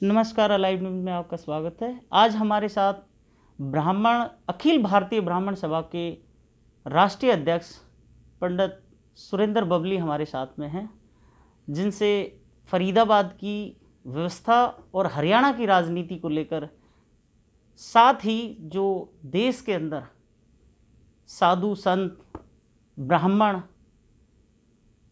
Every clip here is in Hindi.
नमस्कार, अलाइव न्यूज़ में आपका स्वागत है। आज हमारे साथ अखिल भारतीय ब्राह्मण सभा के राष्ट्रीय अध्यक्ष पंडित सुरेंद्र बबली हमारे साथ में हैं, जिनसे फरीदाबाद की व्यवस्था और हरियाणा की राजनीति को लेकर, साथ ही जो देश के अंदर साधु संत ब्राह्मण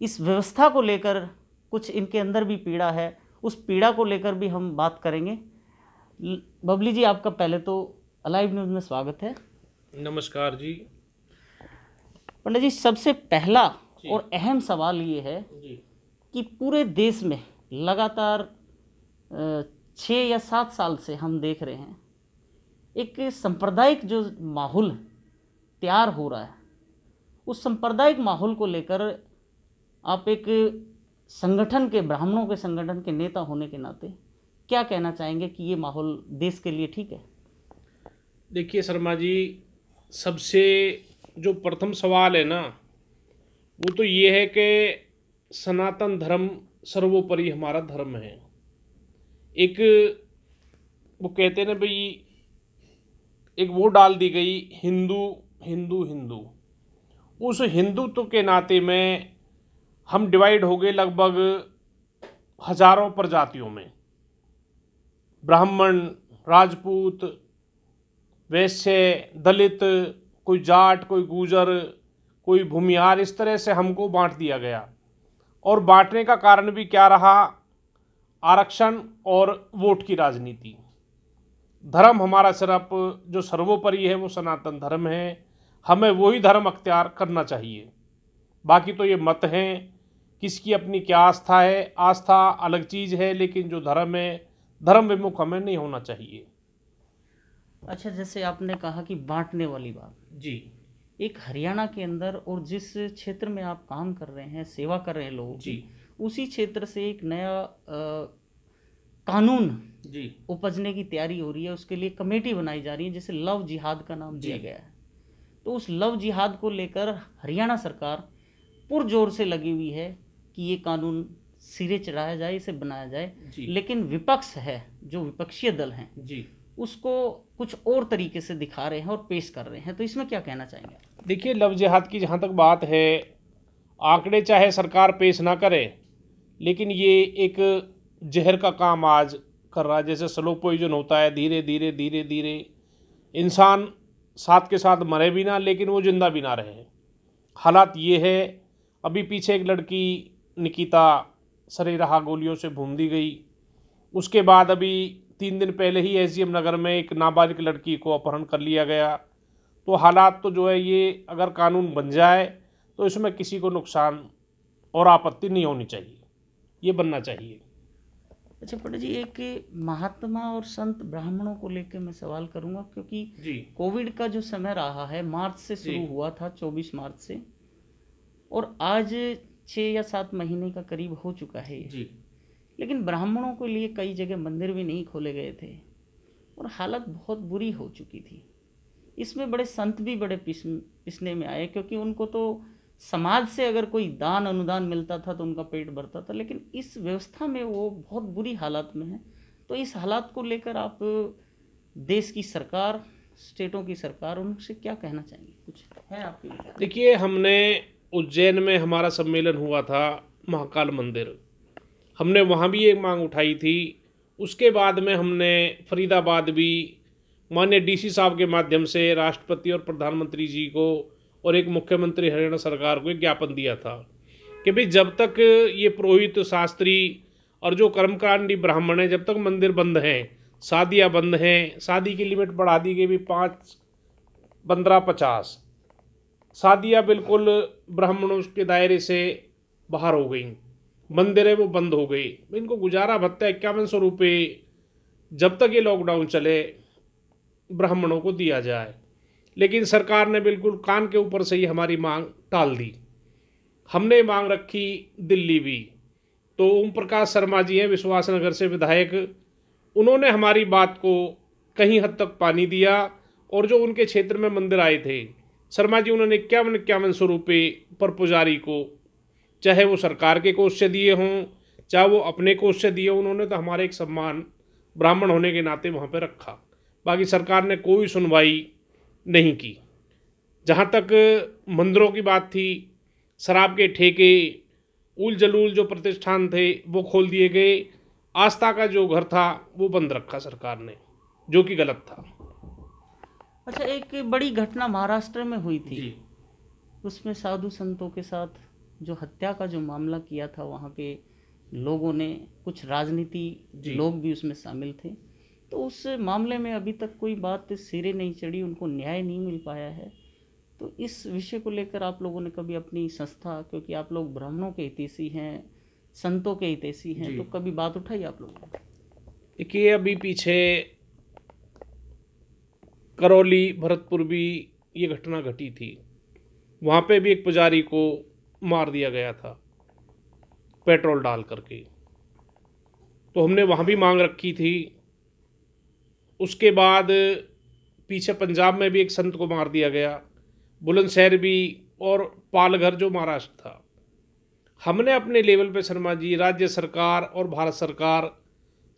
इस व्यवस्था को लेकर कुछ इनके अंदर भी पीड़ा है, उस पीड़ा को लेकर भी हम बात करेंगे। बबली जी, आपका पहले तो अलाइव न्यूज़ में स्वागत है। नमस्कार जी। पंडित जी, सबसे पहला और अहम सवाल ये है कि पूरे देश में लगातार 6 या 7 साल से हम देख रहे हैं एक सांप्रदायिक जो माहौल तैयार हो रहा है। उस सांप्रदायिक माहौल को लेकर आप एक संगठन के, ब्राह्मणों के संगठन के नेता होने के नाते क्या कहना चाहेंगे कि ये माहौल देश के लिए ठीक है? देखिए शर्मा जी, सबसे जो प्रथम सवाल है ना, वो तो ये है कि सनातन धर्म सर्वोपरि हमारा धर्म है। एक वो कहते हैं ना भाई, एक वो डाल दी गई हिंदू हिंदू हिंदू। उस हिंदुत्व के नाते में हम डिवाइड हो गए लगभग हजारों प्रजातियों में। ब्राह्मण, राजपूत, वैश्य, दलित, कोई जाट, कोई गूजर, कोई भूमिहार, इस तरह से हमको बांट दिया गया। और बांटने का कारण भी क्या रहा? आरक्षण और वोट की राजनीति। धर्म हमारा सिर्फ जो सर्वोपरि है वो सनातन धर्म है। हमें वही धर्म अख्तियार करना चाहिए। बाकी तो ये मत हैं, किसकी अपनी क्या आस्था है, आस्था अलग चीज़ है, लेकिन जो धर्म है, धर्म विमुख हमें नहीं होना चाहिए। अच्छा, जैसे आपने कहा कि बांटने वाली बात जी, एक हरियाणा के अंदर और जिस क्षेत्र में आप काम कर रहे हैं, सेवा कर रहे हैं लोगों की, उसी क्षेत्र से एक नया कानून जी उपजने की तैयारी हो रही है। उसके लिए कमेटी बनाई जा रही है, जिसे लव जिहाद का नाम दिया गया है। तो उस लव जिहाद को लेकर हरियाणा सरकार पुरजोर से लगी हुई है कि ये कानून सिरे चढ़ाया जाए, इसे बनाया जाए। लेकिन विपक्ष है, जो विपक्षीय दल हैं जी, उसको कुछ और तरीके से दिखा रहे हैं और पेश कर रहे हैं। तो इसमें क्या कहना चाहेंगे? देखिए, लव जिहाद की जहाँ तक बात है, आंकड़े चाहे सरकार पेश ना करे, लेकिन ये एक जहर का काम आज कर रहा है। जैसे स्लो पॉइजन होता है, धीरे धीरे धीरे धीरे इंसान साथ के साथ मरे भी ना, लेकिन वो जिंदा भी ना रहे। हालात ये है। अभी पीछे एक लड़की निकिता सरेराहा गोलियों से भून दी गई। उसके बाद अभी 3 दिन पहले ही एसडीएम नगर में एक नाबालिग लड़की को अपहरण कर लिया गया। तो हालात तो जो है, ये अगर कानून बन जाए तो इसमें किसी को नुकसान और आपत्ति नहीं होनी चाहिए, ये बनना चाहिए। अच्छा पंडित जी, एक महात्मा और संत ब्राह्मणों को लेकर मैं सवाल करूंगा, क्योंकि कोविड का जो समय रहा है, मार्च से शुरू हुआ था, 24 मार्च से, और आज 6 या 7 महीने का करीब हो चुका है ये। लेकिन ब्राह्मणों के लिए कई जगह मंदिर भी नहीं खोले गए थे और हालत बहुत बुरी हो चुकी थी। इसमें बड़े संत भी बड़े पिसने में आए, क्योंकि उनको तो समाज से अगर कोई दान अनुदान मिलता था तो उनका पेट भरता था, लेकिन इस व्यवस्था में वो बहुत बुरी हालत में है। तो इस हालात को लेकर आप देश की सरकार, स्टेटों की सरकार, उनसे क्या कहना चाहेंगे? कुछ है आपके विचार? देखिए, हमने उज्जैन में हमारा सम्मेलन हुआ था, महाकाल मंदिर, हमने वहाँ भी एक मांग उठाई थी। उसके बाद में हमने फरीदाबाद भी माननीय डीसी साहब के माध्यम से राष्ट्रपति और प्रधानमंत्री जी को और एक मुख्यमंत्री हरियाणा सरकार को एक ज्ञापन दिया था कि भाई जब तक ये पुरोहित, शास्त्री और जो कर्मकांडी ब्राह्मण हैं, जब तक मंदिर बंद हैं, शादियाँ बंद हैं, शादी की लिमिट बढ़ा दी गई भी 5, 15, 50 शादियाँ बिल्कुल ब्राह्मणों के दायरे से बाहर हो गई, मंदिर है वो बंद हो गई। इनको गुजारा भत्ता 5100 रुपये जब तक ये लॉकडाउन चले ब्राह्मणों को दिया जाए। लेकिन सरकार ने बिल्कुल कान के ऊपर से ही हमारी मांग टाल दी। हमने मांग रखी दिल्ली भी, तो ओम प्रकाश शर्मा जी हैं विश्वास नगर से विधायक, उन्होंने हमारी बात को कहीं हद तक पानी दिया। और जो उनके क्षेत्र में मंदिर आए थे शर्मा जी, उन्होंने 5100 रुपये पर पुजारी को, चाहे वो सरकार के कोष से दिए हों, चाहे वो अपने कोष से दिए, उन्होंने तो हमारे एक सम्मान ब्राह्मण होने के नाते वहाँ पे रखा। बाकी सरकार ने कोई सुनवाई नहीं की। जहाँ तक मंदिरों की बात थी, शराब के ठेके, उल जलूल जो प्रतिष्ठान थे वो खोल दिए गए। आस्था का जो घर था वो बंद रखा सरकार ने, जो कि गलत था। अच्छा, एक बड़ी घटना महाराष्ट्र में हुई थी जी। उसमें साधु संतों के साथ जो हत्या का जो मामला किया था, वहाँ के लोगों ने, कुछ राजनीति लोग भी उसमें शामिल थे। तो उस मामले में अभी तक कोई बात सिरे नहीं चढ़ी, उनको न्याय नहीं मिल पाया है। तो इस विषय को लेकर आप लोगों ने कभी अपनी संस्था, क्योंकि आप लोग ब्राह्मणों के हितैषी हैं, संतों के हितैषी हैं, तो कभी बात उठाई आप लोगों ने? देखिए, अभी पीछे करौली भरतपुर भी ये घटना घटी थी। वहाँ पे भी एक पुजारी को मार दिया गया था पेट्रोल डाल करके। तो हमने वहाँ भी मांग रखी थी। उसके बाद पीछे पंजाब में भी एक संत को मार दिया गया, बुलंदशहर भी, और पालघर जो महाराष्ट्र था। हमने अपने लेवल पे शर्मा जी, राज्य सरकार और भारत सरकार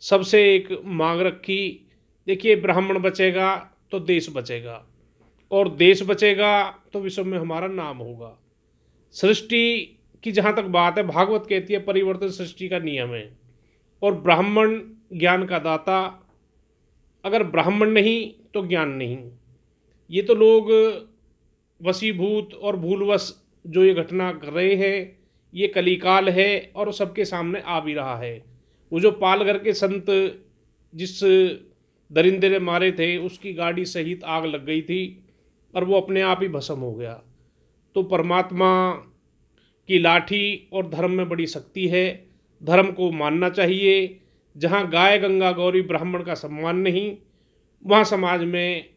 सबसे एक मांग रखी। देखिए, ब्राह्मण बचेगा तो देश बचेगा, और देश बचेगा तो विश्व में हमारा नाम होगा। सृष्टि की जहाँ तक बात है, भागवत कहती है परिवर्तन सृष्टि का नियम है, और ब्राह्मण ज्ञान का दाता। अगर ब्राह्मण नहीं तो ज्ञान नहीं। ये तो लोग वशीभूत और भूलवश जो ये घटना कर रहे हैं, ये कलिकाल है और सबके सामने आ भी रहा है। वो जो पालघर के संत जिस दरिंदे ने मारे थे, उसकी गाड़ी सहित आग लग गई थी और वो अपने आप ही भस्म हो गया। तो परमात्मा की लाठी और धर्म में बड़ी शक्ति है। धर्म को मानना चाहिए। जहाँ गाय गंगा गौरी ब्राह्मण का सम्मान नहीं, वहाँ समाज में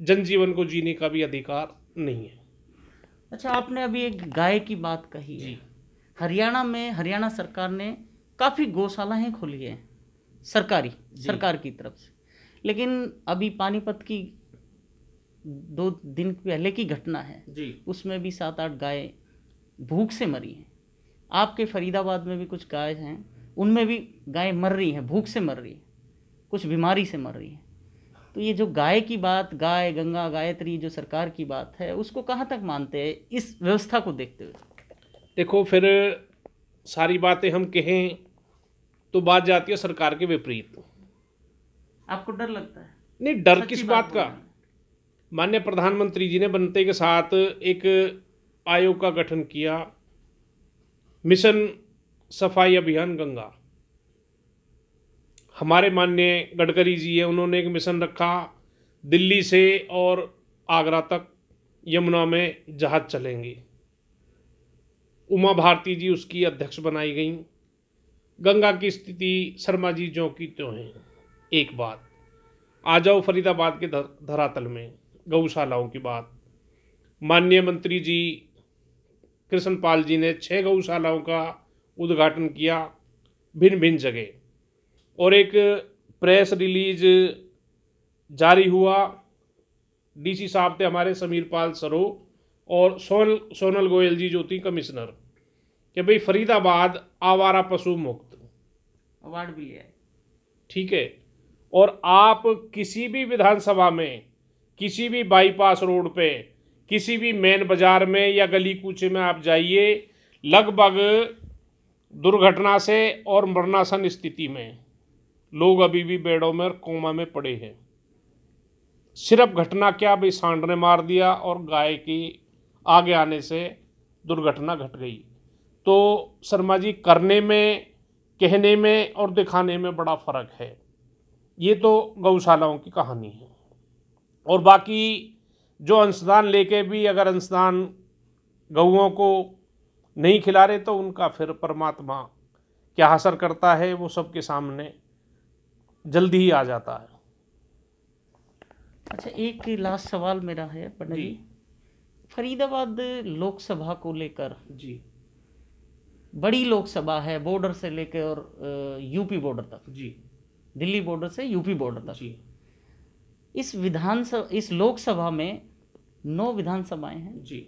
जनजीवन को जीने का भी अधिकार नहीं है। अच्छा, आपने अभी एक गाय की बात कही है। हरियाणा में हरियाणा सरकार ने काफ़ी गौशालाएं खोली हैं, सरकार की तरफ से। लेकिन अभी पानीपत की 2 दिन पहले की घटना है उसमें भी 7-8 गाय भूख से मरी हैं। आपके फरीदाबाद में भी कुछ गाय हैं, उनमें भी गाय मर रही हैं, भूख से मर रही हैं, कुछ बीमारी से मर रही हैं। तो ये जो गाय की बात, गाय गंगा गायत्री जो सरकार की बात है, उसको कहाँ तक मानते हैं इस व्यवस्था को देखते हुए? देखो, फिर सारी बातें हम कहें तो बात जाती है सरकार के विपरीत। आपको डर लगता है? नहीं, डर किस बात का। माननीय प्रधानमंत्री जी ने बनते के साथ एक आयोग का गठन किया, मिशन सफाई अभियान गंगा। हमारे माननीय गडकरी जी है, उन्होंने एक मिशन रखा, दिल्ली से और आगरा तक यमुना में जहाज चलेंगे। उमा भारती जी उसकी अध्यक्ष बनाई गई। गंगा की स्थिति शर्मा जी ज्यों की त्यों है। एक बात, आ जाओ फरीदाबाद के धरातल में गौशालाओं की बात। माननीय मंत्री जी कृष्णपाल जी ने 6 गौशालाओं का उद्घाटन किया भिन्न भिन्न जगह, और एक प्रेस रिलीज जारी हुआ। डीसी साहब थे हमारे समीर पाल सरो, और सोनल गोयल जी जो थी कमिश्नर, कि भाई फरीदाबाद आवारा पशु मुक्त अवार्ड भी लिया है। ठीक है। और आप किसी भी विधानसभा में, किसी भी बाईपास रोड पे, किसी भी मेन बाजार में या गली कूचे में आप जाइए, लगभग दुर्घटना से और मरणासन स्थिति में लोग अभी भी बेडों में और कोमा में पड़े हैं। सिर्फ घटना क्या, भाई सांड ने मार दिया और गाय की आगे आने से दुर्घटना घट गई। तो शर्मा जी, करने में, कहने में और दिखाने में बड़ा फर्क है। ये तो गौशालाओं की कहानी है। और बाकी जो अंशदान लेके भी अगर अंशदान गौओं को नहीं खिला रहे, तो उनका फिर परमात्मा क्या असर करता है वो सबके सामने जल्दी ही आ जाता है। अच्छा, एक लास्ट सवाल मेरा है पंडित जी। फरीदाबाद लोकसभा को लेकर जी, बड़ी लोकसभा है, बॉर्डर से लेकर और यूपी बॉर्डर तक, जी, दिल्ली बॉर्डर से यूपी बॉर्डर तक। जी, इस लोकसभा में 9 विधानसभाएं हैं जी,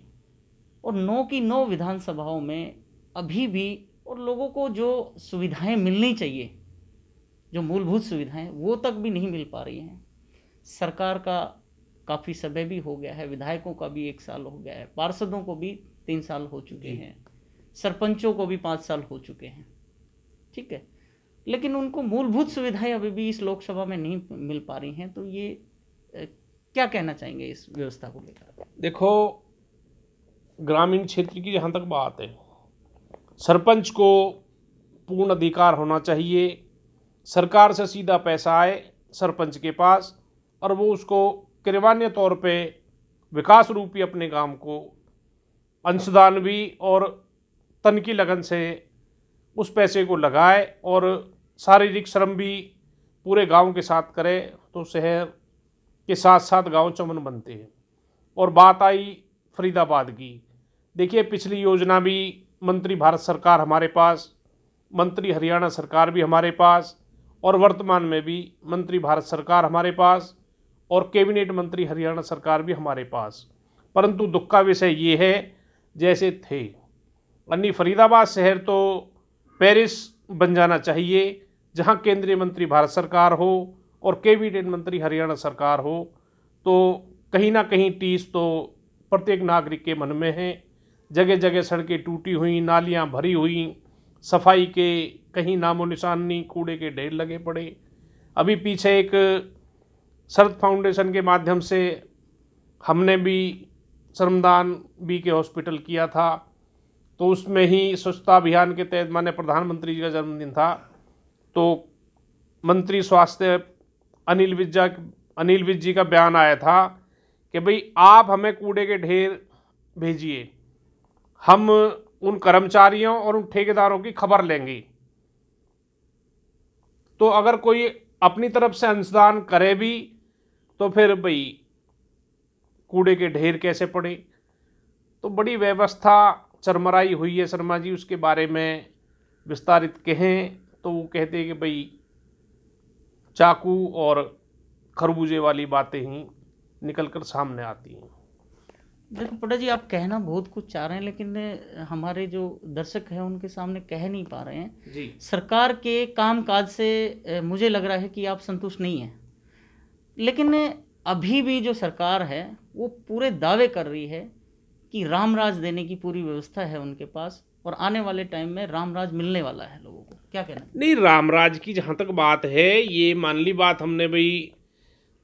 और 9 की 9 विधानसभाओं में अभी भी और लोगों को जो सुविधाएं मिलनी चाहिए जो मूलभूत सुविधाएं वो तक भी नहीं मिल पा रही हैं। सरकार का काफ़ी समय भी हो गया है, विधायकों का भी 1 साल हो गया है, पार्षदों को भी 3 साल हो चुके हैं, सरपंचों को भी 5 साल हो चुके हैं, ठीक है, लेकिन उनको मूलभूत सुविधाएं अभी भी इस लोकसभा में नहीं मिल पा रही हैं। तो ये क्या कहना चाहेंगे इस व्यवस्था को लेकर? देखो, ग्रामीण क्षेत्र की जहाँ तक बात है, सरपंच को पूर्ण अधिकार होना चाहिए। सरकार से सीधा पैसा आए सरपंच के पास और वो उसको किरवान्य तौर पे विकास रूपी अपने गांव को अंशदान भी और तन की लगन से उस पैसे को लगाए और शारीरिक श्रम भी पूरे गांव के साथ करे, तो शहर के साथ साथ गांव चमन बनते हैं। और बात आई फरीदाबाद की, देखिए पिछली योजना भी मंत्री भारत सरकार हमारे पास, मंत्री हरियाणा सरकार भी हमारे पास, और वर्तमान में भी मंत्री भारत सरकार हमारे पास और कैबिनेट मंत्री हरियाणा सरकार भी हमारे पास। परंतु दुख का विषय ये है, जैसे थे अन्य फरीदाबाद शहर तो पेरिस बन जाना चाहिए, जहां केंद्रीय मंत्री भारत सरकार हो और कैबिनेट मंत्री हरियाणा सरकार हो, तो कहीं ना कहीं टीस तो प्रत्येक नागरिक के मन में है। जगह जगह सड़कें टूटी हुई, नालियां भरी हुई, सफाई के कहीं नामो निशान नहीं, कूड़े के ढेर लगे पड़े। अभी पीछे एक शरद फाउंडेशन के माध्यम से हमने भी श्रमदान BK हॉस्पिटल किया था, तो उसमें ही स्वच्छता अभियान के तहत माननीय प्रधानमंत्री जी का जन्मदिन था, तो मंत्री स्वास्थ्य अनिल विज जी का बयान आया था कि भाई आप हमें कूड़े के ढेर भेजिए, हम उन कर्मचारियों और उन ठेकेदारों की खबर लेंगे। तो अगर कोई अपनी तरफ से अंशदान करे भी तो फिर भाई कूड़े के ढेर कैसे पड़े। तो बड़ी व्यवस्था चरमराई हुई है शर्मा जी, उसके बारे में विस्तारित कहें तो वो कहते हैं कि भाई चाकू और खरबूजे वाली बातें ही निकल कर सामने आती हैं। देखो पटा जी, आप कहना बहुत कुछ चाह रहे हैं, लेकिन हमारे जो दर्शक हैं उनके सामने कह नहीं पा रहे हैं जी। सरकार के कामकाज से मुझे लग रहा है कि आप संतुष्ट नहीं हैं, लेकिन अभी भी जो सरकार है वो पूरे दावे कर रही है कि रामराज देने की पूरी व्यवस्था है उनके पास, और आने वाले टाइम में रामराज मिलने वाला है लोगों को। क्या कहना? नहीं, रामराज की जहाँ तक बात है ये मान ली बात हमने भाई,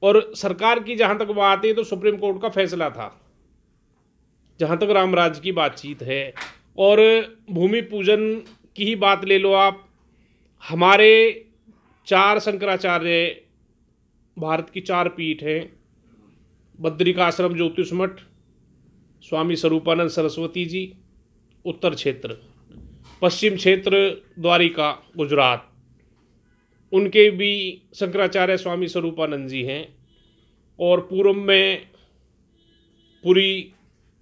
और सरकार की जहाँ तक बात है तो सुप्रीम कोर्ट का फैसला था जहाँ तक रामराज की बातचीत है। और भूमि पूजन की ही बात ले लो आप, हमारे 4 शंकराचार्य, भारत की 4 पीठ हैं, बद्रिकाश्रम ज्योतिष मठ, स्वामी स्वरूपानंद सरस्वती जी उत्तर क्षेत्र, पश्चिम क्षेत्र द्वारिका गुजरात, उनके भी शंकराचार्य स्वामी स्वरूपानंद जी हैं, और पूर्व में पुरी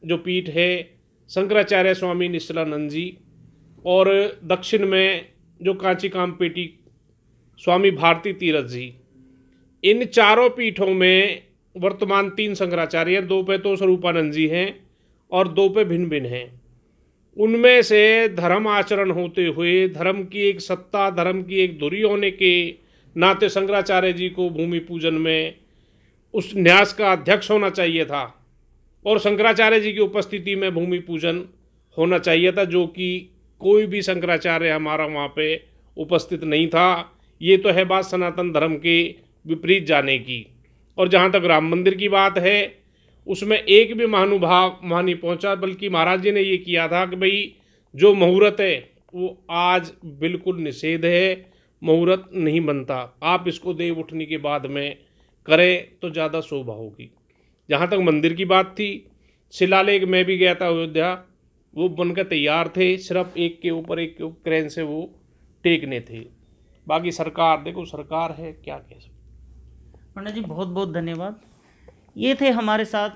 जो पीठ है शंकराचार्य स्वामी निश्चलानंद जी, और दक्षिण में जो कांची कामपेटी स्वामी भारती तीरथ जी। इन चारों पीठों में वर्तमान 3 शंकराचार्य, 2 पे तो स्वरूपानंद जी हैं और 2 पे भिन्न भिन्न हैं। उनमें से धर्म आचरण होते हुए, धर्म की एक सत्ता, धर्म की एक धुरी होने के नाते शंकराचार्य जी को भूमि पूजन में उस न्यास का अध्यक्ष होना चाहिए था, और शंकराचार्य जी की उपस्थिति में भूमि पूजन होना चाहिए था, जो कि कोई भी शंकराचार्य हमारा वहाँ पे उपस्थित नहीं था। ये तो है बात सनातन धर्म के विपरीत जाने की। और जहाँ तक राम मंदिर की बात है, उसमें एक भी महानुभाव वहाँ नहीं पहुँचा, बल्कि महाराज जी ने ये किया था कि भाई जो मुहूर्त है वो आज बिल्कुल निषेध है, मुहूर्त नहीं बनता, आप इसको देव उठने के बाद में करें तो ज़्यादा शोभा होगी। जहाँ तक मंदिर की बात थी, शिलालेख में भी गया था अयोध्या, वो बनकर तैयार थे, सिर्फ एक के ऊपर एक क्रेन से वो टेकने थे। बाकी सरकार, देखो सरकार है, क्या कह सकते। पंडित जी बहुत बहुत धन्यवाद। ये थे हमारे साथ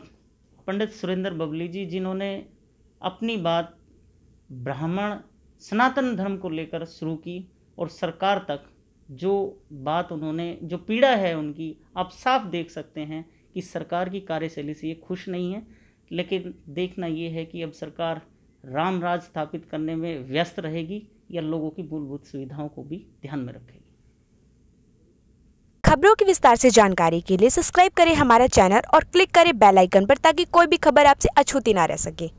पंडित सुरेंद्र बबली जी, जिन्होंने अपनी बात ब्राह्मण सनातन धर्म को लेकर शुरू की, और सरकार तक जो बात उन्होंने, जो पीड़ा है उनकी, आप साफ देख सकते हैं कि सरकार की कार्यशैली से ये खुश नहीं है। लेकिन देखना ये है कि अब सरकार रामराज स्थापित करने में व्यस्त रहेगी या लोगों की मूलभूत सुविधाओं को भी ध्यान में रखेगी। खबरों की विस्तार से जानकारी के लिए सब्सक्राइब करें हमारा चैनल और क्लिक करें बेल आइकन पर ताकि कोई भी खबर आपसे अछूती ना रह सके।